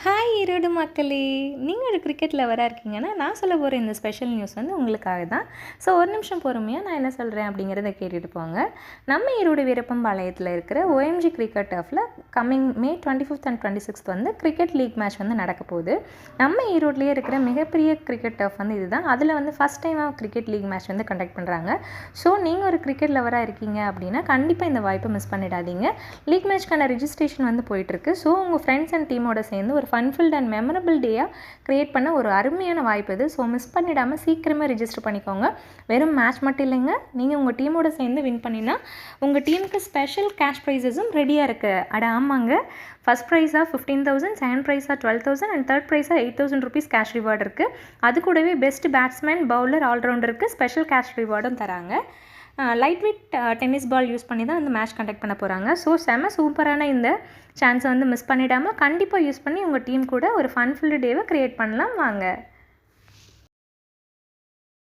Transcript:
Hi Erode மக்களே! நீங்க ஒரு கிரிக்கெட் லவரா இருக்கீங்கன்னா, நான் சொல்ல போற இந்த ஸ்பெஷல் நியூஸ் வந்து உங்களுக்காக தான். ஸோ ஒரு நிமிஷம் பொறுமையா நான் என்ன சொல்றேன் அப்படிங்கிறத கேட்டுட்டு போங்க. நம்ம ஈரோடு வீரப்பம்பாளையத்தில் இருக்கிற OMG கிரிக்கெட் டர்ஃப்ல coming May 25th and 26th வந்து கிரிக்கெட் லீக் மேட்ச் வந்து நடக்க போகுது. நம்ம ஈரோட்லேயே இருக்கிற மிகப்பெரிய கிரிக்கெட் டர்ஃப் வந்து இதுதான். அதில் வந்து ஃபஸ்ட் டைமாக கிரிக்கெட் லீக் மேட்ச் வந்து கண்டக்ட் பண்ணுறாங்க. ஸோ நீங்கள் ஒரு கிரிக்கெட் லவராக இருக்கீங்க அப்படின்னா கண்டிப்பாக இந்த வாய்ப்பை மிஸ் பண்ணிடாதீங்க. லீக் மேட்ச்க்கான ரிஜிஸ்ட்ரேஷன் வந்து போயிட்டுருக்கு. ஸோ உங்கள் ஃப்ரெண்ட்ஸ் அண்ட் டீமோட சேர்ந்து ஒரு ஃபன்ஃபில்ட் அண்ட் மெமரபிள் டேயாக க்ரியேட் பண்ண ஒரு அருமையான வாய்ப்பு இது. ஸோ மிஸ் பண்ணிடாமல் சீக்கிரமாக ரிஜிஸ்டர் பண்ணிக்கோங்க. வெறும் மேட்ச் மட்டும் இல்லைங்க, நீங்கள் உங்கள் டீமோட சேர்ந்து வின் பண்ணினா உங்கள் டீமுக்கு ஸ்பெஷல் கேஷ் ப்ரைஸஸும் ரெடியாக இருக்குது. அட ஆமாங்க, ஃபஸ்ட் ப்ரைஸாக 15,000, செகண்ட் ப்ரைஸாக 12,000 அண்ட் தேர்ட் ப்ரைஸாக 8,000 ருபீஸ் கேஷ் ரிவார்டு இருக்குது. அது கூடவே பெஸ்ட் பேட்ஸ்மேன், பவுலர், ஆல்ரவுண்டருக்கு ஸ்பெஷல் கேஷ் ரிவார்டும் தராங்க. Light weight tennis ball use பண்ணி தான் இந்த மேட்ச் கண்டக்ட் பண்ண போகிறாங்க. ஸோ செம சூப்பரான இந்த சான்ஸை வந்து மிஸ் பண்ணிடாமல் கண்டிப்பாக யூஸ் பண்ணி உங்கள் டீம் கூட ஒரு ஃபன்ஃபுல் டேவை க்ரியேட் பண்ணலாம் வாங்க.